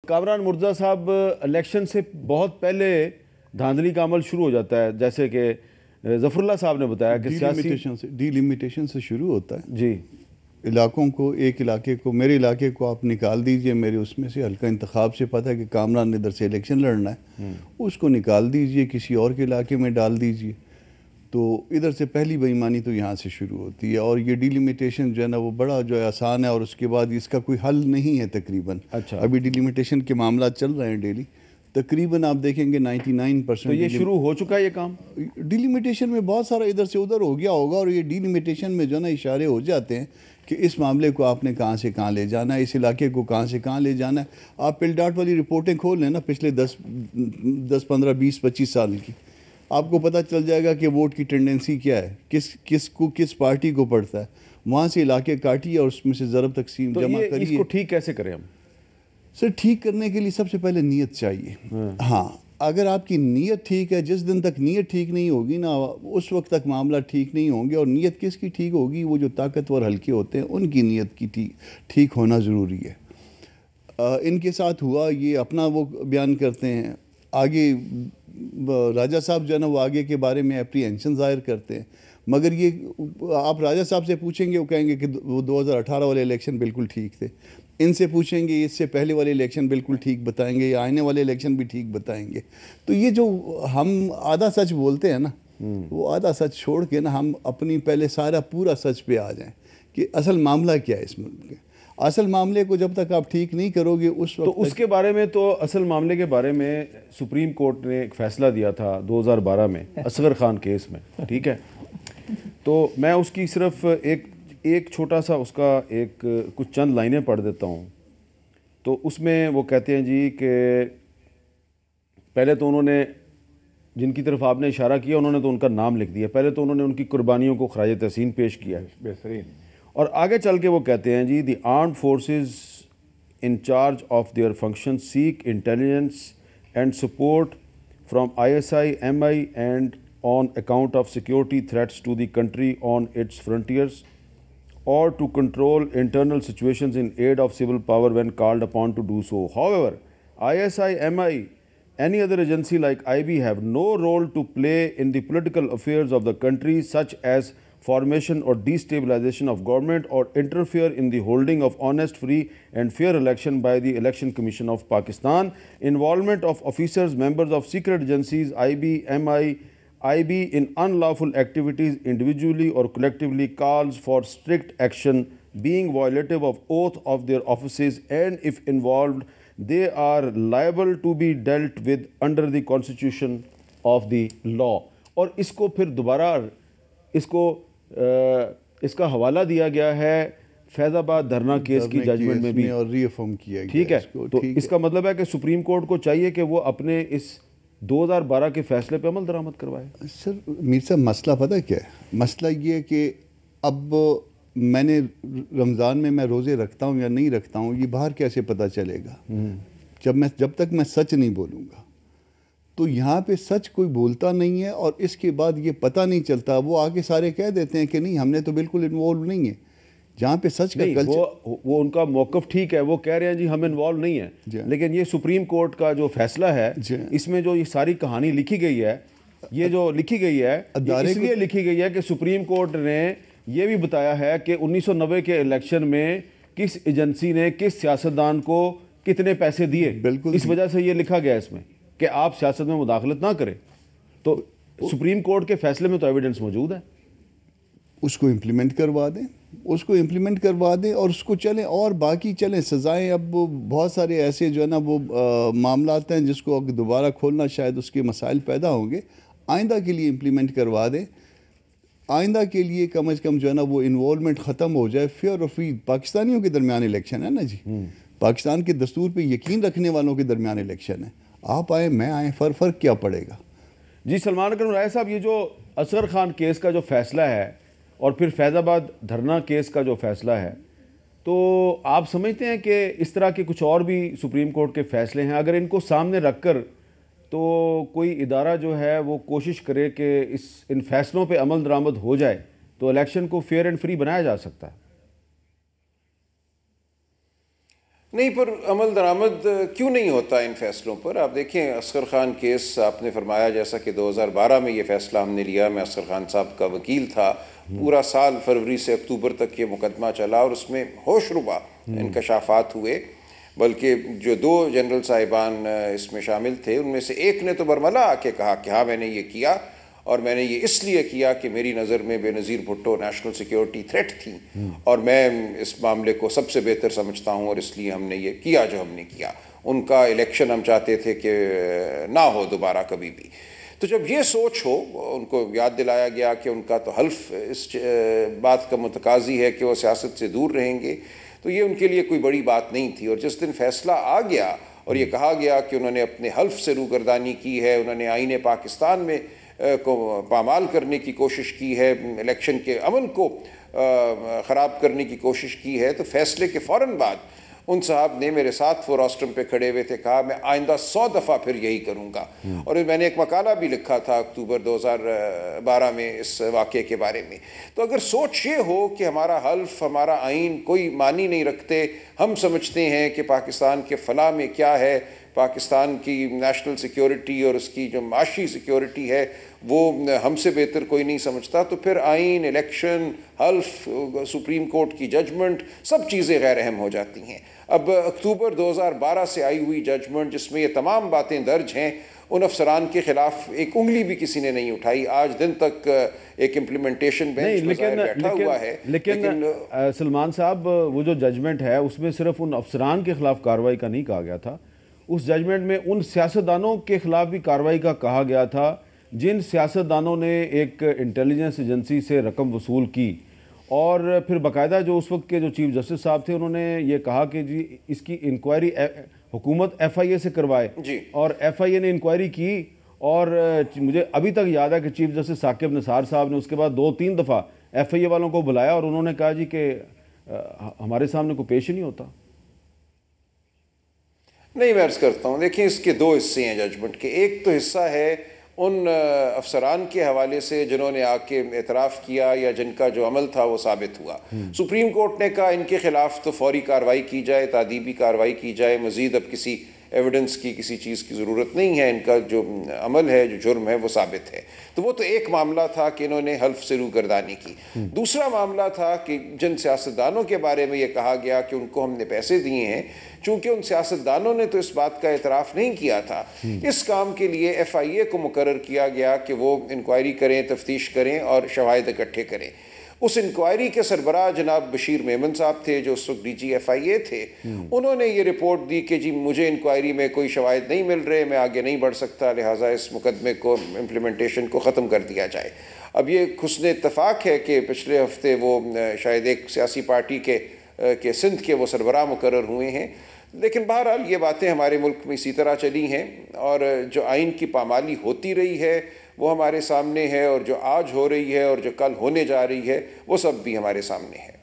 कामरान मुर्तज़ा साहब, इलेक्शन से बहुत पहले धांधली का अमल शुरू हो जाता है, जैसे कि ज़फ़रुल्लाह साहब ने बताया कि डिलिमिटेशन से शुरू होता है जी। इलाकों को, एक इलाके को, मेरे इलाके को आप निकाल दीजिए, मेरे उसमें से हल्का इंतखाब से पता है कि कामरान ने इधर से इलेक्शन लड़ना है, उसको निकाल दीजिए, किसी और के इलाके में डाल दीजिए। तो इधर से पहली बेईमानी तो यहाँ से शुरू होती है। और ये डिलिमिटेशन जो है ना वो बड़ा जो है आसान है, और उसके बाद इसका कोई हल नहीं है तकरीबन। अच्छा, अभी डिलिमिटेशन के मामला चल रहे हैं डेली, तकरीबन आप देखेंगे 99%। तो ये शुरू हो चुका है ये काम। डिलिमिटेशन में बहुत सारा इधर से उधर हो गया होगा, और ये डिलिमिटेशन में जो ना इशारे हो जाते हैं कि इस मामले को आपने कहाँ से कहाँ ले जाना है, इस इलाके को कहाँ से कहाँ ले जाना है। आप पिलडाट वाली रिपोर्टें खोल लें ना पिछले 10, 15, 20, 25 साल की, आपको पता चल जाएगा कि वोट की टेंडेंसी क्या है, किस पार्टी को पड़ता है। वहाँ से इलाके काटिए और उसमें से ज़रब तकसीम तो जमा करिए। इसको ठीक कैसे करें हम? सर, ठीक करने के लिए सबसे पहले नीयत चाहिए। हाँ, अगर आपकी नीयत ठीक है, जिस दिन तक नीयत ठीक नहीं होगी ना, उस वक्त तक मामला ठीक नहीं होंगे। और नीयत किसकी ठीक होगी? वो जो ताकतवर हल्के होते हैं उनकी नीयत की ठीक होना ज़रूरी है। इनके साथ हुआ ये, अपना वो बयान करते हैं, आगे राजा साहब जो है ना वो आगे के बारे में एप्रीहेंशन ज़ाहिर करते हैं, मगर ये आप राजा साहब से पूछेंगे वो कहेंगे कि वो 2018 वाले इलेक्शन बिल्कुल ठीक थे। इनसे पूछेंगे इससे पहले वाले इलेक्शन बिल्कुल ठीक बताएंगे, या आने वाले इलेक्शन भी ठीक बताएंगे। तो ये जो हम आधा सच बोलते हैं ना, वो आधा सच छोड़ के ना हम अपनी पहले सारा पूरा सच पे आ जाएं कि असल मामला क्या है इस मुल्क के। असल मामले को जब तक आप ठीक नहीं करोगे उस वक्त, तो उसके बारे में, तो असल मामले के बारे में सुप्रीम कोर्ट ने एक फ़ैसला दिया था 2012 में असगर खान केस में, ठीक है। तो मैं उसकी सिर्फ एक छोटा सा उसका कुछ चंद लाइनें पढ़ देता हूँ। तो उसमें वो कहते हैं जी कि पहले तो उन्होंने, जिनकी तरफ आपने इशारा किया, उन्होंने तो उनका नाम लिख दिया। पहले तो उन्होंने उनकी कुर्बानियों को खराज तहसीन पेश किया, बेहतरीन। और आगे चल के वो कहते हैं जी, the armed forces in charge of their function seek intelligence and support from ISI MI एंड on account of security threats to the country on its frontiers, or to control internal situations in aid of civil power when called upon to do so. However, ISI, MI, any other agency like IB have no role to play in the political affairs of the country, such as formation or destabilization of government, or interfere in the holding of honest, free and fair election by the Election Commission of Pakistan. Involvement of officers, members of secret agencies, IB in unlawful activities individually or collectively calls for strict action, being violative of oath of their offices, and if involved they are liable to be dealt with under the constitution of the law. और इसको फिर दोबारा इसका हवाला दिया गया है फैज़ाबाद धरना केस की जजमेंट में भी, और रीअफर्म किया गया। ठीक है। तो इसका मतलब है कि सुप्रीम कोर्ट को चाहिए कि वो अपने इस 2012 के फैसले पे अमल दरामद करवाए। सर मीर साहब, मसला पता क्या है? मसला ये है कि अब मैंने रमज़ान में मैं रोज़े रखता हूँ या नहीं रखता हूँ, ये बाहर कैसे पता चलेगा? जब तक मैं सच नहीं बोलूँगा। तो यहाँ पे सच कोई बोलता नहीं है, और इसके बाद ये पता नहीं चलता। वो आके सारे कह देते हैं कि नहीं, हमने तो बिल्कुल इन्वॉल्व नहीं है। जहाँ पे सच का कल्चर, वो उनका मौक़िफ़ ठीक है, वो कह रहे हैं जी हम इन्वॉल्व नहीं है, लेकिन ये सुप्रीम कोर्ट का जो फैसला है, इसमें जो ये सारी कहानी लिखी गई है, ये जो लिखी गई है, इसलिए लिखी गई है कि सुप्रीम कोर्ट ने ये भी बताया है कि 1990 के इलेक्शन में किस एजेंसी ने किस सियासतदान को कितने पैसे दिए। बिल्कुल, इस वजह से ये लिखा गया इसमें कि आप सियासत में मुदाखलत ना करें। तो सुप्रीम कोर्ट के फैसले में तो एविडेंस मौजूद है, उसको इम्प्लीमेंट करवा दें, और उसको चलें, और बाकी चलें सज़ाएं। अब बहुत सारे ऐसे जो है ना वो मामला हैं जिसको दोबारा खोलना शायद उसके मसाइल पैदा होंगे। आइंदा के लिए इम्प्लीमेंट करवा दें, आइंदा के लिए कम से कम जो है ना वो इन्वॉल्वमेंट ख़त्म हो जाए। फेयर और फ्री पाकिस्तानियों के दरमियान इलेक्शन है ना जी, पाकिस्तान के दस्तूर पे यकीन रखने वालों के दरमियान इलेक्शन है। आप आए मैं आए, फ़र्क क्या पड़ेगा जी? सलमान अकरम राय साहब, ये जो असगर खान केस का जो फैसला है और फिर फैज़ाबाद धरना केस का जो फैसला है, तो आप समझते हैं कि इस तरह के कुछ और भी सुप्रीम कोर्ट के फैसले हैं, अगर इनको सामने रखकर तो कोई इदारा जो है वो कोशिश करे कि इन फैसलों पे अमल दरामद हो जाए, तो इलेक्शन को फेयर एंड फ्री बनाया जा सकता है? नहीं, पर अमल दरामद क्यों नहीं होता इन फैसलों पर? आप देखें, असगर खान केस आपने फरमाया जैसा कि 2012 में ये फैसला हमने लिया, मैं असगर खान साहब का वकील था, पूरा साल फरवरी से अक्टूबर तक ये मुकदमा चला और उसमें होशरुबा इंकशाफात हुए। बल्कि जो 2 जनरल साहिबान इसमें शामिल थे उनमें से एक ने तो बरमला आके कहा कि हाँ मैंने ये किया और मैंने ये इसलिए किया कि मेरी नज़र में Benazir Bhutto national security threat थी और मैं इस मामले को सबसे बेहतर समझता हूँ और इसलिए हमने ये किया जो हमने किया। उनका इलेक्शन हम चाहते थे कि ना हो दोबारा कभी भी। तो जब ये सोच हो, उनको याद दिलाया गया कि उनका तो हल्फ इस बात का मुतकाज़ी है कि वो सियासत से दूर रहेंगे, तो ये उनके लिए कोई बड़ी बात नहीं थी। और जिस दिन फैसला आ गया और ये कहा गया कि उन्होंने अपने हल्फ से रूगर्दानी की है, उन्होंने आईने पाकिस्तान में को पामाल करने की कोशिश की है, इलेक्शन के अमल को ख़राब करने की कोशिश की है, तो फैसले के फ़ौरन बाद उन साहब ने मेरे साथ वो रोस्ट्रम पे खड़े हुए थे, कहा मैं आइंदा 100 दफ़ा फिर यही करूँगा। और मैंने एक मकाला भी लिखा था अक्टूबर 2012 में इस वाक़े के बारे में। तो अगर सोच ये हो कि हमारा हल्फ, हमारा आइन कोई मानी नहीं रखते, हम समझते हैं कि पाकिस्तान के फ़लाह में क्या है, पाकिस्तान की नेशनल सिक्योरिटी और उसकी जो माशी सिक्योरिटी है वो हमसे बेहतर कोई नहीं समझता, तो फिर आइन, इलेक्शन, हल्फ, सुप्रीम कोर्ट की जजमेंट, सब चीज़ें गैर अहम हो जाती हैं। अब अक्टूबर 2012 से आई हुई जजमेंट जिसमें ये तमाम बातें दर्ज हैं, उन अफसरान के खिलाफ एक उंगली भी किसी ने नहीं उठाई। आज दिन तक एक इम्प्लीमेंटेशन बेंच बैठा हुआ है। लेकिन सलमान साहब, वो जो जजमेंट है उसमें सिर्फ उन अफसरान के खिलाफ कार्रवाई का नहीं कहा गया था, उस जजमेंट में उन सियासतदानों के खिलाफ भी कार्रवाई का कहा गया था जिन सियासतदानों ने एक इंटेलिजेंस एजेंसी से रकम वसूल की। और फिर बाकायदा जो उस वक्त के जो चीफ जस्टिस साहब थे उन्होंने ये कहा कि जी इसकी इंक्वायरी हुकूमत FIA से करवाए जी। और FIA ने इंक्वायरी की और मुझे अभी तक याद है कि चीफ जस्टिस साकिब निसार साहब ने उसके बाद 2-3 दफ़ा FIA वालों को बुलाया और उन्होंने कहा जी कि हमारे सामने कोई पेश ही नहीं होता। नहीं, मैं अर्ज़ करता हूँ, देखिए इसके 2 हिस्से हैं जजमेंट के। एक तो हिस्सा है उन अफसरान के हवाले से जिन्होंने आके एतराफ़ किया या जिनका जो अमल था वो साबित हुआ। सुप्रीम कोर्ट ने कहा इनके खिलाफ तो फौरी कार्रवाई की जाए, तादीबी कार्रवाई की जाए, मज़ीद अब किसी एविडेंस की, किसी चीज़ की ज़रूरत नहीं है, इनका जो अमल है, जो जुर्म है वो साबित है। तो वो तो एक मामला था कि इन्होंने हल्फ से रूगर्दानी की। दूसरा मामला था कि जिन सियासतदानों के बारे में ये कहा गया कि उनको हमने पैसे दिए हैं, चूँकि उन सियासतदानों ने तो इस बात का एतराफ़ नहीं किया था, इस काम के लिए FIA को मुकर्रर किया गया कि वो इंक्वायरी करें, तफ्तीश करें और शवाहिद इकट्ठे करें। उस इंक्वायरी के सरबराह जनाब बशीर मेमन साहब थे जो उस वक्त DG FIA थे। उन्होंने ये रिपोर्ट दी कि जी मुझे इंक्वायरी में कोई शवाहिद नहीं मिल रहे, मैं आगे नहीं बढ़ सकता, लिहाजा इस मुकदमे को, इम्प्लीमेंटेशन को ख़त्म कर दिया जाए। अब ये हुस्न इत्तफ़ाक़ है कि पिछले हफ्ते वो शायद एक सियासी पार्टी के सिंध के वो सरबराह मुकर्रर हुए हैं। लेकिन बहरहाल ये बातें हमारे मुल्क में इसी तरह चली हैं और जो आइन की पामाली होती रही है वो हमारे सामने है और जो आज हो रही है और जो कल होने जा रही है वो सब भी हमारे सामने है।